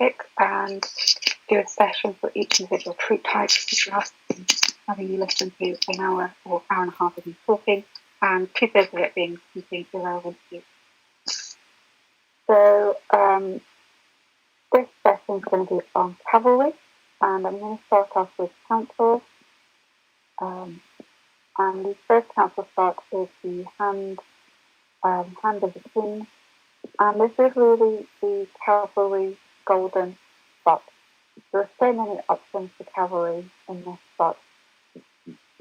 pick and do a session for each individual troop type, just having you listen to an hour or hour and a half of me talking, and 2/3 of it being completely irrelevant to you. So this session is going to be on cavalry, and I'm going to start off with councils. And the first council start is the hand of the king, and this is really the cavalry golden spot. There are so many options for cavalry in this spot,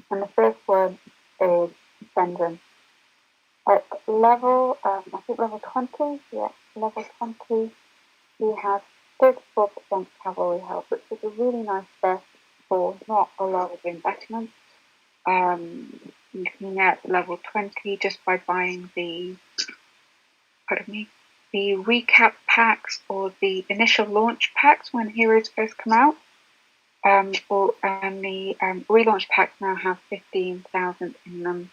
and the first one is Benjamin. At level, I think level 20, level 20, he has 34% cavalry health, which is a really nice buff for not a lot of investment. You can get level 20 just by buying the recap packs or the initial launch packs when heroes first come out. And the relaunch packs now have 15,000 in them.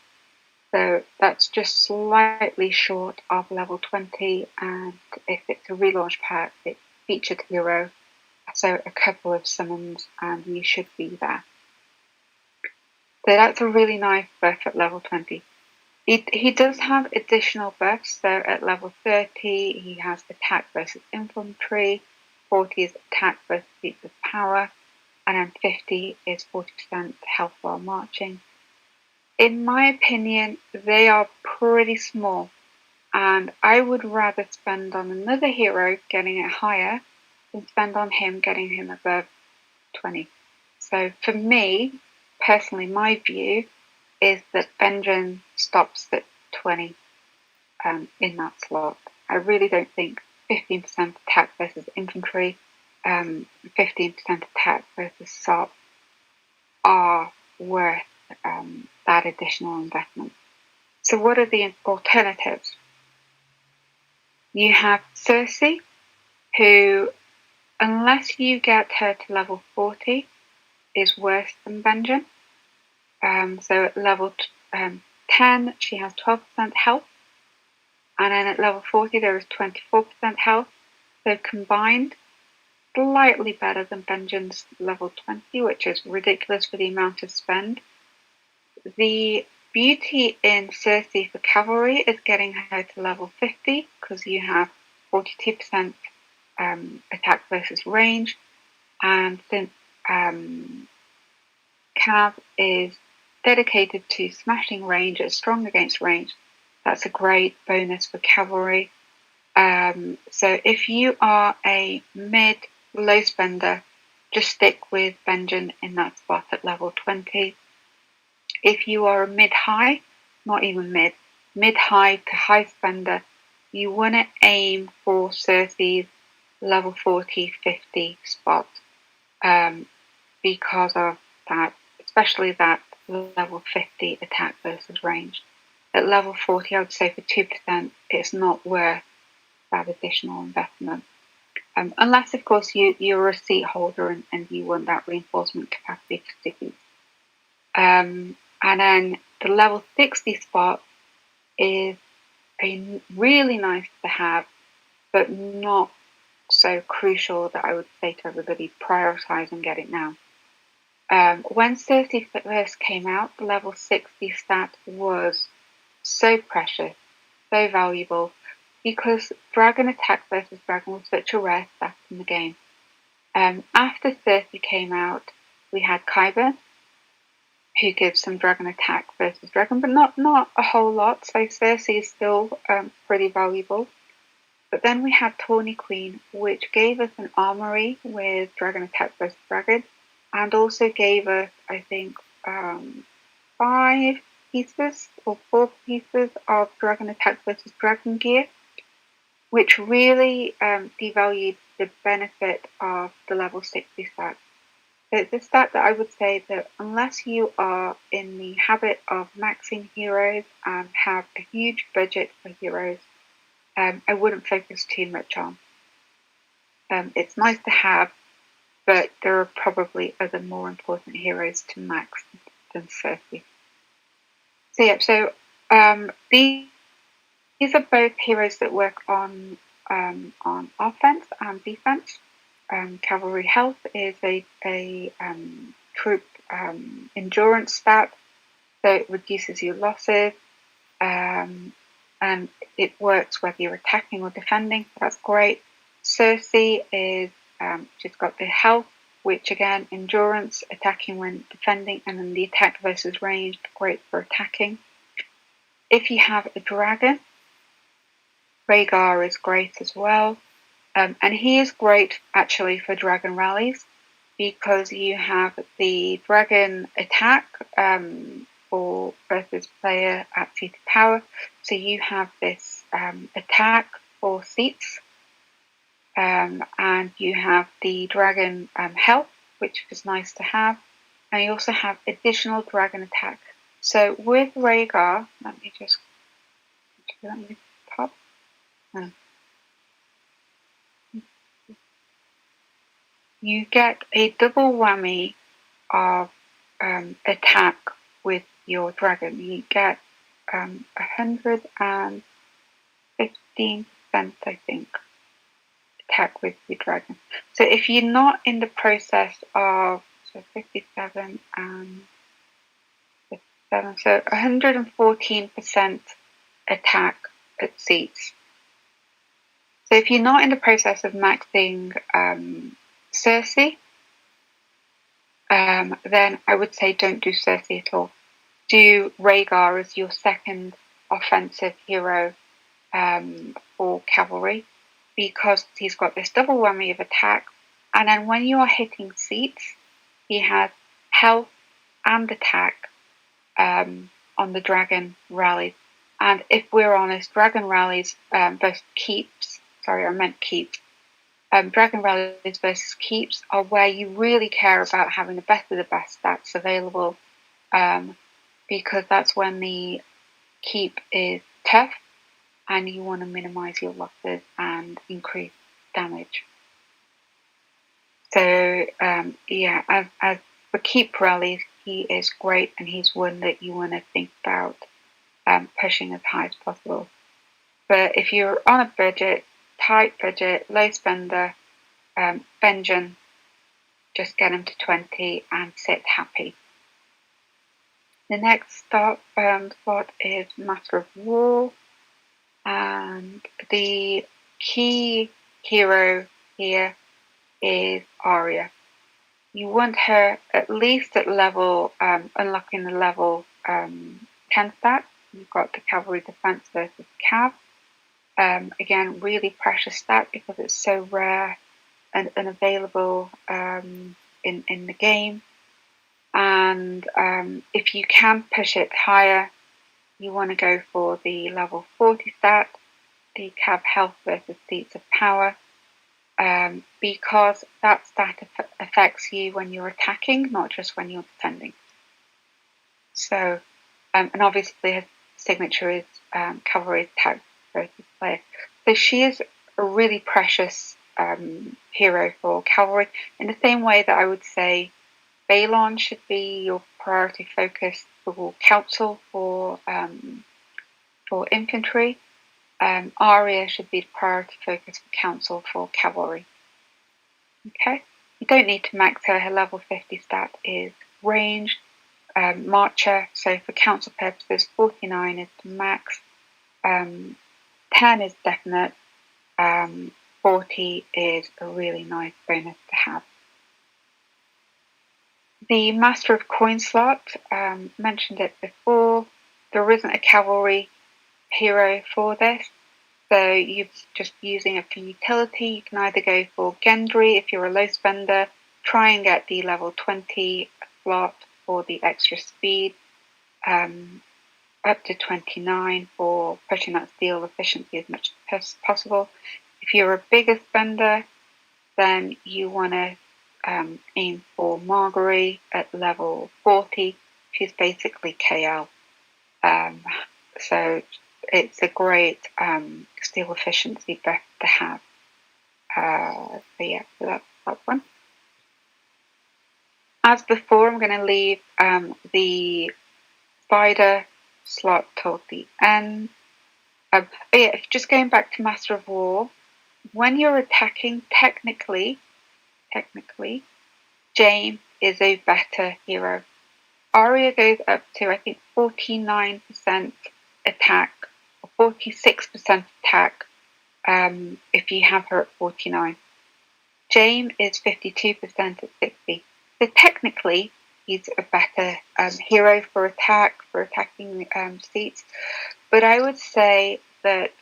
So that's just slightly short of level 20, and if it's a relaunch pack, it's featured hero, so a couple of summons and you should be there. So that's a really nice buff at level 20. He does have additional buffs, so at level 30 he has attack versus infantry, 40 is attack versus feats of power, and then 50 is 40% health while marching. In my opinion, they are pretty small, and I would rather spend on another hero getting it higher than spend on him getting him above 20. So for me, personally, my view is that Benjamin stops at 20 in that slot. I really don't think 15% attack versus infantry, 15% attack versus SOP are worth that additional investment. So what are the alternatives? You have Cersei, who, unless you get her to level 40, is worse than Benjamin. So at level 10, she has 12% health, and then at level 40, there is 24% health. So combined, slightly better than Benjamin's level 20, which is ridiculous for the amount of spend. The beauty in Cersei for cavalry is getting her to level 50, because you have 42% attack versus range, and since CAV is dedicated to smashing range, it's strong against range, that's a great bonus for cavalry. So if you are a mid-low spender, just stick with Benjamin in that spot at level 20. If you are a mid-high, not even mid-high to high spender, you want to aim for Cersei's level 40-50 spot because of that, especially that level 50 attack versus range. At level 40, I would say for 2%, it's not worth that additional investment. Unless, of course, you're a seat holder and you want that reinforcement capacity for cities. And then the level 60 spot is really nice to have, but not so crucial that I would say to everybody, prioritize and get it now. When Cersei first came out, the level 60 stat was so precious, so valuable, because Dragon Attack versus Dragon was such a rare stat in the game. After Cersei came out, we had Qyburn, who gives some Dragon Attack versus Dragon, but not a whole lot, so Cersei is still pretty valuable. But then we had Tawny Queen, which gave us an armory with Dragon Attack versus Dragon, and also gave us, I think, 5 pieces or 4 pieces of Dragon Attack versus Dragon gear, which really devalued the benefit of the level 60 stat. So it's a stat that I would say that unless you are in the habit of maxing heroes and have a huge budget for heroes, I wouldn't focus too much on. It's nice to have, but there are probably other more important heroes to max than Cersei. So yeah, these are both heroes that work on offense and defense. Cavalry Health is a troop endurance stat, so it reduces your losses, and it works whether you're attacking or defending. So that's great. Cersei is she's got the health, which again, endurance, attacking when defending, and then the attack versus ranged, great for attacking. If you have a dragon, Rhaegar is great as well. And he is great actually for dragon rallies because you have the dragon attack for versus player at seated power. So you have this attack for seats, and you have the dragon health, which is nice to have, and you also have additional dragon attack. So with Rhaegar, let me pop. You get a double whammy of attack with your dragon. You get 115%, I think, attack with your dragon. So if you're not in the process of 57 and 57, so 114% attack at seats. So if you're not in the process of maxing Cersei, then I would say don't do Cersei at all. Do Rhaegar as your second offensive hero for cavalry, because he's got this double whammy of attack, and then when you are hitting seats, he has health and attack on the dragon rallies. And if we're honest, dragon rallies versus keeps, dragon rallies versus keeps are where you really care about having the best of the best stats available, because that's when the keep is tough and you want to minimize your losses and increase damage. So as for keep rallies, he is great, and he's one that you want to think about pushing as high as possible. But if you're on a budget, tight budget, low spender, Benjen, just get him to 20 and sit happy. The next spot is Master of War, and the key hero here is Arya. You want her at least at level, unlocking the level 10 stat. You've got the cavalry defense versus CAV. Again, really precious stat because it's so rare and unavailable in the game. And if you can push it higher, you want to go for the level 40 stat, the CAV health versus seats of power, because that stat affects you when you're attacking, not just when you're defending. So, and obviously her signature is cavalry attack versus player. So she is a really precious hero for cavalry, in the same way that I would say Balon should be your priority focus for council for infantry. Arya should be the priority focus for council for cavalry. Okay, you don't need to max her. Her level 50 stat is ranged. Marcher, so for council purposes, 49 is the max. 10 is definite. 40 is a really nice bonus to have. The Master of Coin slot, mentioned it before, there isn't a cavalry hero for this, so you're just using it for utility. You can either go for Gendry if you're a low spender, try and get the level 20 slot for the extra speed, up to 29 for pushing that steel efficiency as much as possible. If you're a bigger spender, then you want to aim for Marguerite at level 40. She's basically KL. So it's a great steel efficiency buff to have. So that's that one. As before, I'm going to leave the spider slot till the end. Just going back to Master of War, when you're attacking, technically, technically, James is a better hero. Arya goes up to, I think, 49% attack, or 46% attack, if you have her at 49. James is 52% at 60. So technically, he's a better hero for attacking seats. But I would say that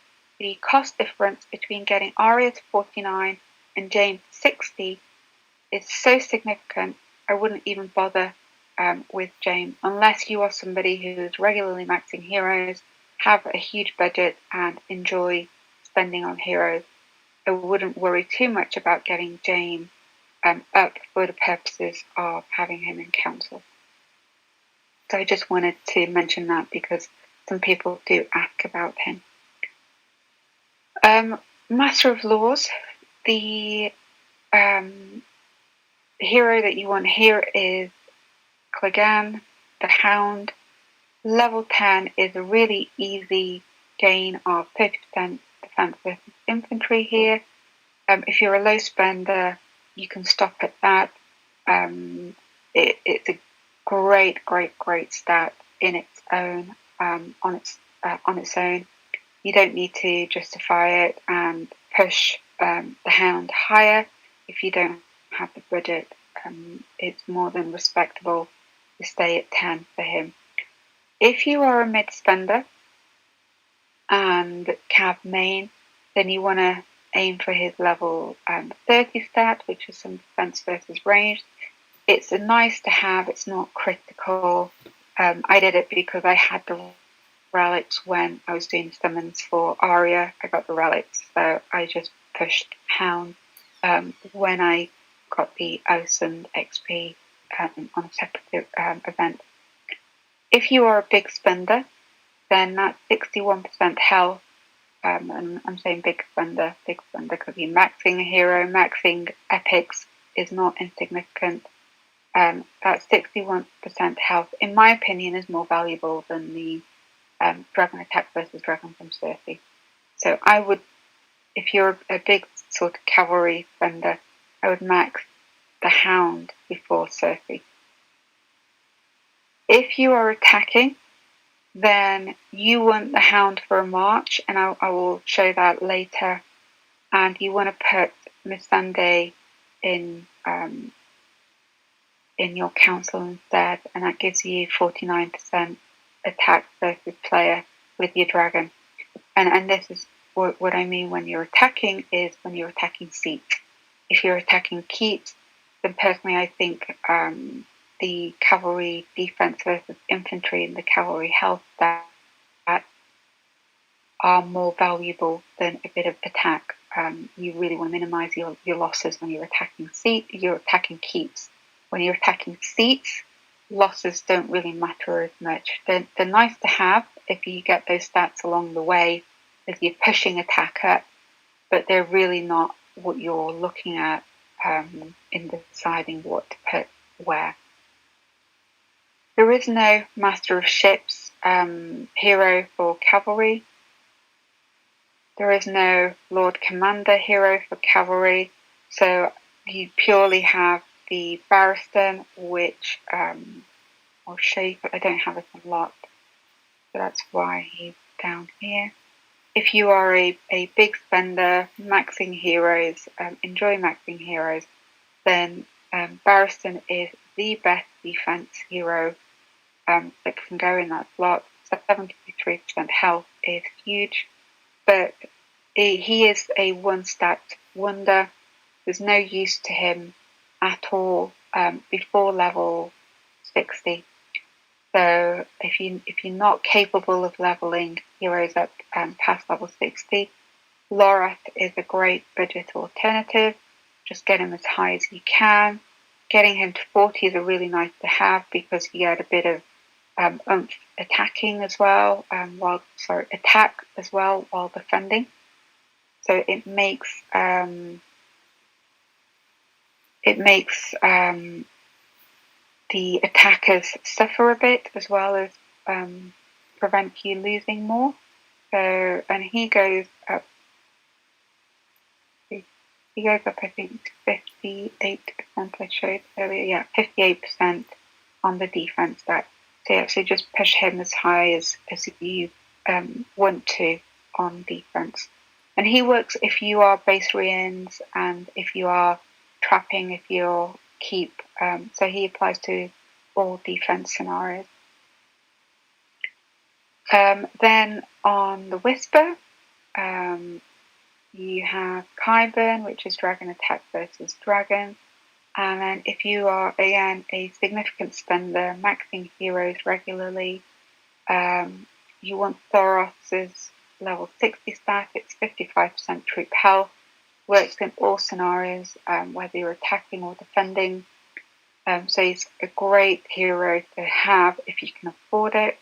the cost difference between getting Arya to 49 and James to 60 is so significant, I wouldn't even bother with James, unless you are somebody who is regularly maxing heroes, have a huge budget, and enjoy spending on heroes. I wouldn't worry too much about getting James up for the purposes of having him in council. So I just wanted to mention that because some people do ask about him. Master of Laws, the hero that you want here is Clegane, the Hound. Level 10 is a really easy gain of 30% defense versus infantry here. If you're a low spender, you can stop at that. It's a great stat in its own. On its own, you don't need to justify it and push the Hound higher if you don't have the budget. It's more than respectable to stay at 10 for him. If you are a mid spender and CAV main, then you want to aim for his level 30 stat, which is some defense versus range. It's a nice to have, it's not critical. I did it because I had the relics when I was doing summons for Arya. I got the relics, so I just pushed Hound when I got the Ousand XP on a separate event. If you are a big spender, then that's 61% health. And I'm saying big spender because you're maxing a hero, maxing epics is not insignificant. That 61% health, in my opinion, is more valuable than the dragon attack versus dragon from Cersei. So I would, if you're a big sort of cavalry spender, I would max the Hound before Cersei. If you are attacking, then you want the Hound for a march, and I will show that later. And you want to put Missandei in your council instead, and that gives you 49% attack versus player with your dragon. And this is what I mean when you're attacking, is when you're attacking seats. If you're attacking keeps, then personally I think the cavalry defense versus infantry and the cavalry health that are more valuable than a bit of attack. You really want to minimize your losses when you're attacking keeps. When you're attacking seats, losses don't really matter as much. They're nice to have if you get those stats along the way as you're pushing attack up, but they're really not what you're looking at in deciding what to put where. There is no Master of Ships hero for cavalry. There is no Lord Commander hero for cavalry, so you purely have the Barristan, which I'll show you, but I don't have it unlocked, so that's why he's down here. If you are a big spender, maxing heroes, enjoy maxing heroes, then Barristan is the best defense hero that can go in that slot. 73% health is huge, but he is a one-stat wonder. There's no use to him at all before level 60. So if you're not capable of leveling heroes up past level 60, Lorath is a great budget alternative. Just get him as high as you can. Getting him to 40 is a really nice to have because you get a bit of attacking as well, attack as well while defending. So it makes the attackers suffer a bit as well as prevent you losing more. So, and he goes up. He goes up, I think, to 58%. I showed earlier. Yeah, 58% on the defense stat. So you actually just push him as high as you want to on defense. And he works if you are base re-ins and if you are trapping, if you're keep. So he applies to all defense scenarios. Then on the Whisper, you have Kyburn, which is dragon attack versus dragon. And then if you are, again, a significant spender, maxing heroes regularly, you want Thoros' level 60 stat. It's 55% troop health. Works in all scenarios, whether you're attacking or defending. So he's a great hero to have if you can afford it.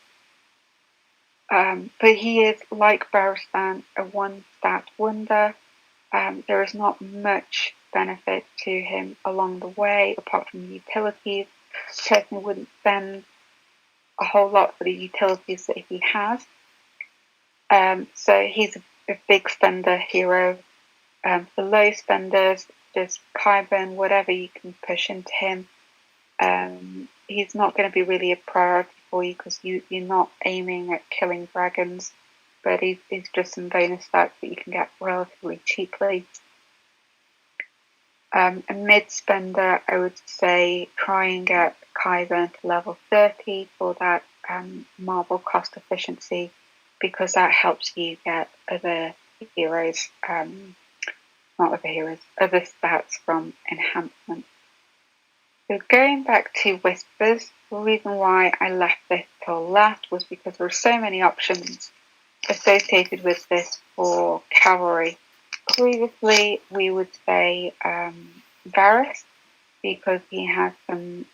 But he is, like Barristan, a one-stat wonder. There is not much benefit to him along the way, apart from the utilities. Personally wouldn't spend a whole lot for the utilities that he has. So he's a big spender hero. For low spenders, just Kyburn, whatever you can push into him. He's not going to be really a priority for you because you're not aiming at killing dragons, but he's just some bonus stats that you can get relatively cheaply. A mid spender, I would say try and get Kyburn to level 30 for that marble cost efficiency, because that helps you get other heroes, other stats from enhancement. So going back to Whispers, the reason why I left this till last was because there are so many options associated with this for cavalry. Previously, we would say Varus, because he has some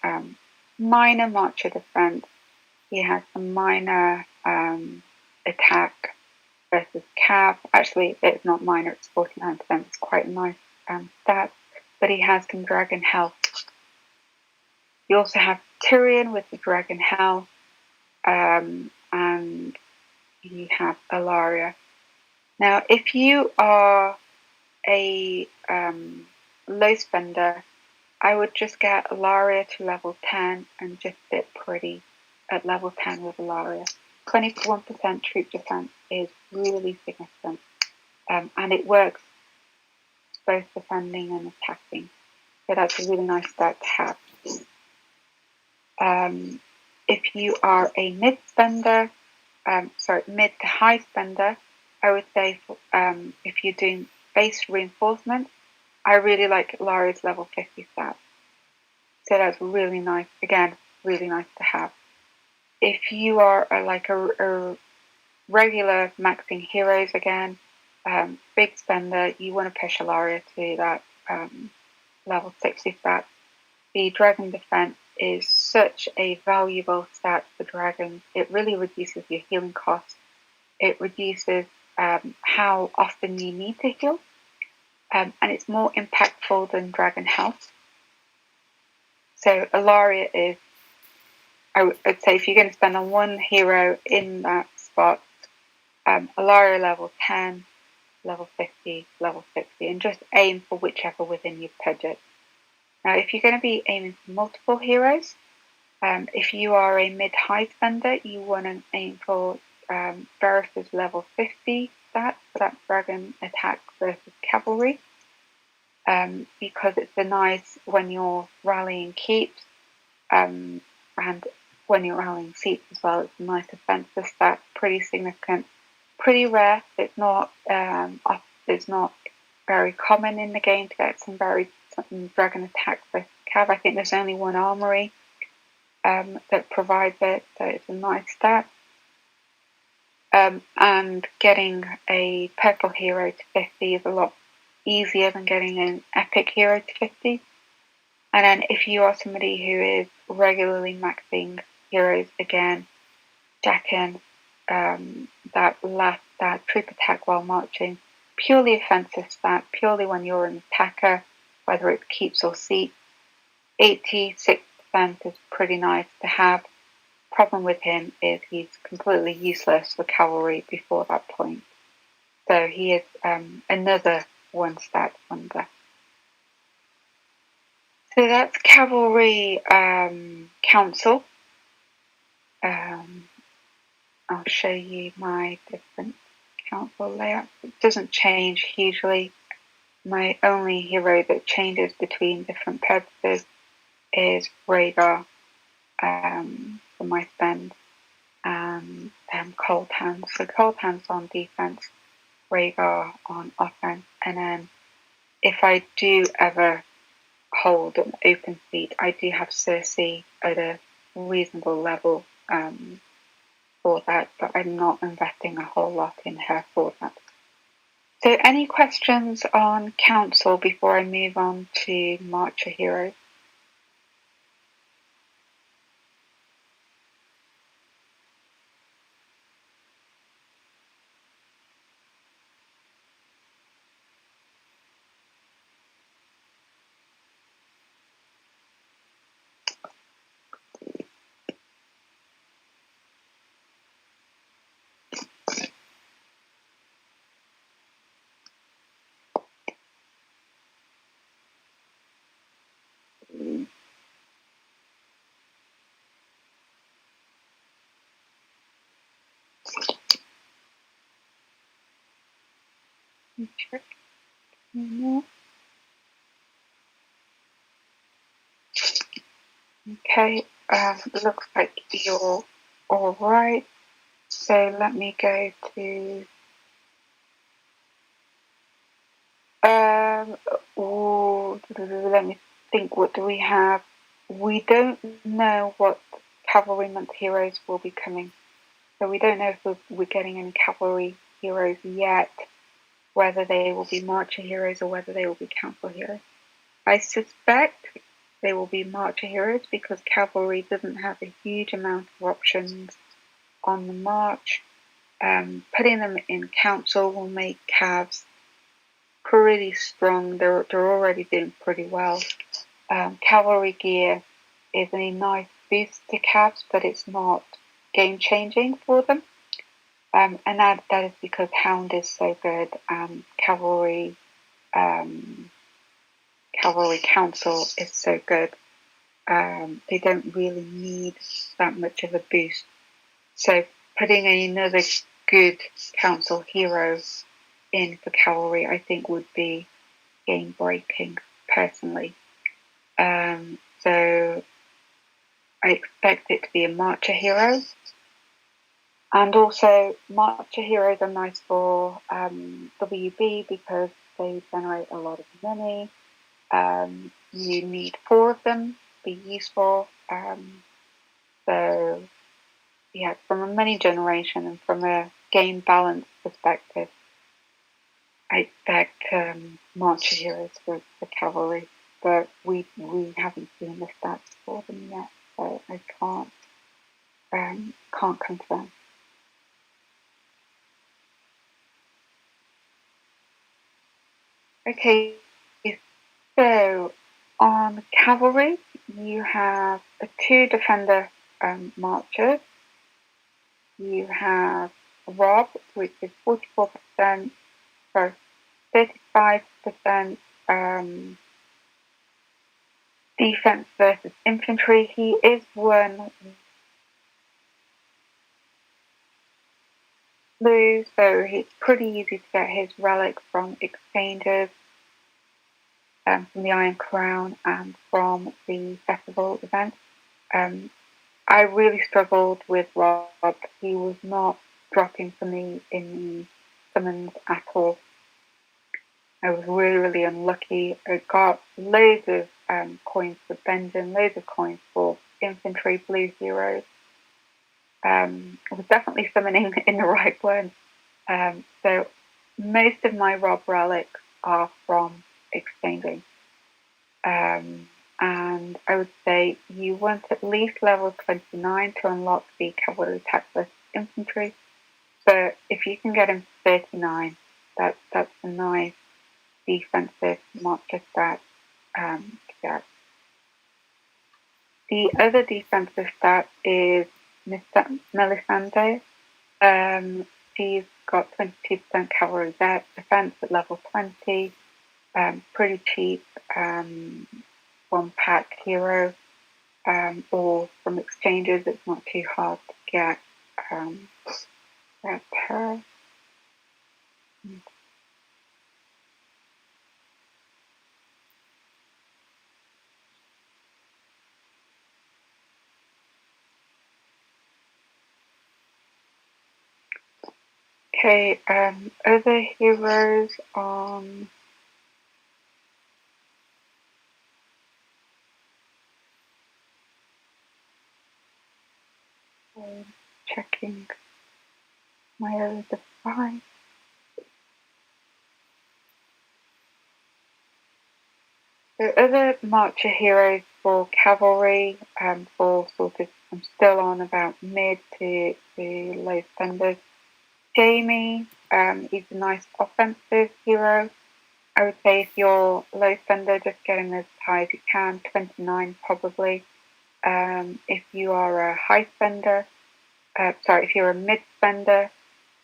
minor marcher defense. He has some minor attack versus CAV. Actually, it's not minor, it's 49%. It's quite a nice stat. But he has some dragon health. You also have Tyrion with the dragon health. And you have Alaria. Now, if you are a low spender, I would just get Alaria to level 10 and just sit pretty at level 10 with Alaria. 21% troop defense is really significant, and it works both defending and attacking. So that's a really nice stat to have. If you are a mid to high spender, I would say if you're doing base reinforcement, I really like Laria's level 50 stat. So that's really nice. Again, really nice to have. If you are a regular maxing heroes, again, big spender, you want to push Alaria to that level 60 stat. The dragon defense is such a valuable stat for dragons. It really reduces your healing costs. It reduces how often you need to heal. And it's more impactful than dragon health. So Alaria is, I would say, if you're going to spend on one hero in that spot, Alaria level 10, level 50, level 60, and just aim for whichever within your budget. Now, if you're going to be aiming for multiple heroes, if you are a mid-high spender, you want to aim for Varus' level 50 stat for that dragon attack versus cavalry, because it's a nice when you're rallying keeps, and when you're rallying seats as well. It's a nice offensive stat, pretty significant, pretty rare. It's not very common in the game to get some dragon attack versus cav. I think there's only one armory that provides it, so it's a nice stat. And getting a purple hero to 50 is a lot easier than getting an epic hero to 50. And then if you are somebody who is regularly maxing heroes, again, jack in that troop attack while marching, purely offensive stat, purely when you're an attacker, whether it keeps or seats. 86% is pretty nice to have. Problem with him is he's completely useless for cavalry before that point. So he is another one stat wonder. So that's Cavalry Council. I'll show you my different council layout. It doesn't change hugely. My only hero that changes between different purposes is Rhaegar for my spend, and Cold Hands. So Cold Hands on defense, Rhaegar on offense, and then if I do ever hold an open seat, I do have Cersei at a reasonable level for that, but I'm not investing a whole lot in her for that. So any questions on Council before I move on to Marcher Heroes? Check. Okay, looks like you're all right. So let me go to let me think. What do we have? We don't know what Cavalry Month heroes will be coming. So we don't know if we're getting any Cavalry heroes yet, whether they will be Marcher heroes or whether they will be Council heroes. I suspect they will be Marcher heroes because Cavalry doesn't have a huge amount of options on the march. Putting them in Council will make CAVs pretty strong. They're already doing pretty well. Cavalry gear is a nice boost to CAVs, but it's not game changing for them. And that is because Hound is so good, and Cavalry Council is so good. They don't really need that much of a boost. So putting another good Council hero in for Cavalry, I think, would be game breaking personally. So I expect it to be a Marcher hero. And also, Marcher heroes are nice for WB because they generate a lot of money. You need 4 of them to be useful. So, yeah, from a money generation and from a game balance perspective, I expect Marcher heroes for Cavalry, but we haven't seen the stats for them yet, so I can't confirm. Okay, so on Cavalry, you have a 2 defender marchers. You have Rob, which is 44%, so 35% defense versus infantry. He is 1 blue, so it's pretty easy to get his relics from exchanges, from the Iron Crown and from the festival event. I really struggled with Rob. He was not dropping for me in the summons at all. I was really, really unlucky. I got loads of coins for Benjamin, loads of coins for infantry blue heroes. I was definitely summoning in the right one. So most of my Rob relics are from exchanging. And I would say you want at least level 29 to unlock the cavalry attack versus infantry. But if you can get him to 39, that's a nice defensive marcher stat to get. The other defensive stat is Melisande. She's got 22% cavalry defense at level 20. Pretty cheap. from pack hero or from exchanges. It's not too hard to get that her. Okay, other heroes on checking my other device. So other marcher heroes for cavalry, for sort of, I'm still on about mid to low spenders. Jamie, he's a nice offensive hero. I would say if you're low spender, just get him as high as you can, 29 probably. If you are a high spender, if you're a mid spender,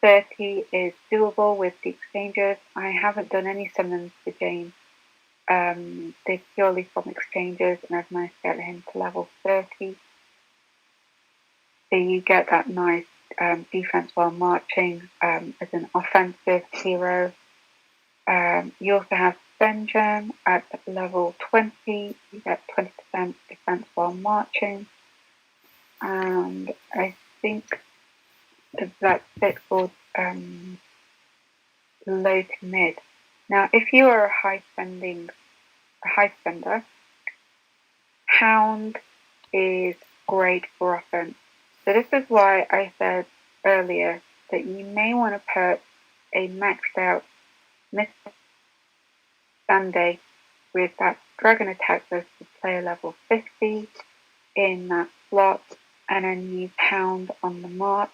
30 is doable with the exchanges. I haven't done any summons for James. They're purely from exchanges, and I've managed to get him to level 30. So you get that nice defense while marching as an offensive hero. You also have Benjamin at level 20. You get 20% defense while marching. And I think that's it for low to mid. Now, if you are a high spender, Hound is great for offense. So this is why I said earlier that you may want to put a maxed out Mr. Sunday with that dragon attack versus player level 50 in that slot, and then use Hound on the mark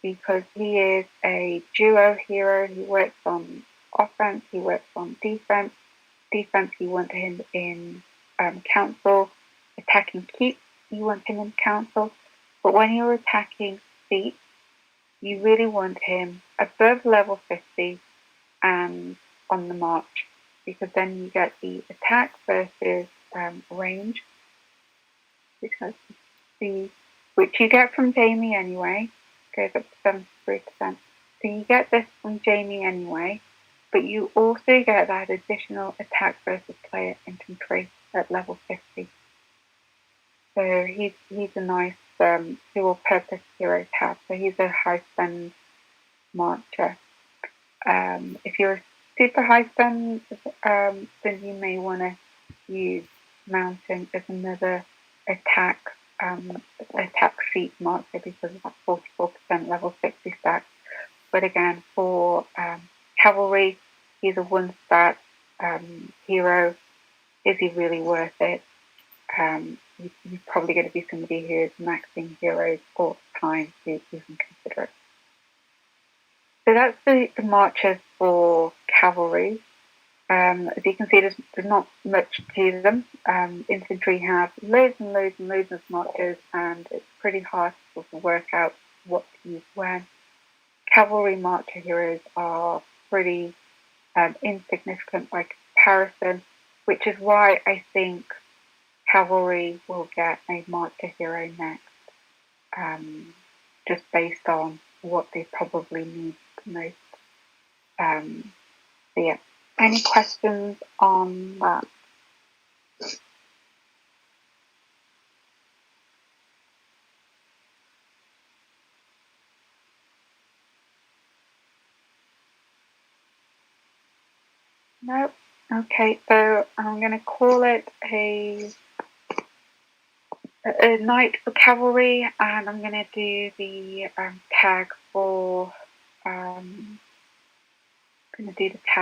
because he is a duo hero. He works on offense, he works on defense. Defense, you want him in council. Attacking keep, you want him in council. But when you're attacking feet, you really want him above level 50 and on the march, because then you get the attack versus range, which you get from Jamie anyway, goes up to 73%. So you get this from Jamie anyway, but you also get that additional attack versus player infantry at level 50. So he's a nice dual purpose hero to have. So he's a high spend marcher. If you're a super high spend, then you may want to use Mountain as another attack feat marker because of that 44% level 60 stack. But again, for cavalry, he's a 1-stat hero. Is he really worth it? You're probably going to be somebody who is maxing heroes all the time to even consider it. So that's the marchers for cavalry. As you can see, there's not much to them. Infantry have loads and loads and loads of marchers, and it's pretty hard to sort of work out what to use when. Cavalry marcher heroes are pretty insignificant by comparison, which is why I think cavalry will get a marcher hero next, just based on what they probably need the most. So yeah, any questions on that? No? Okay, so I'm going to call it a night for cavalry, and I'm going to do the tag for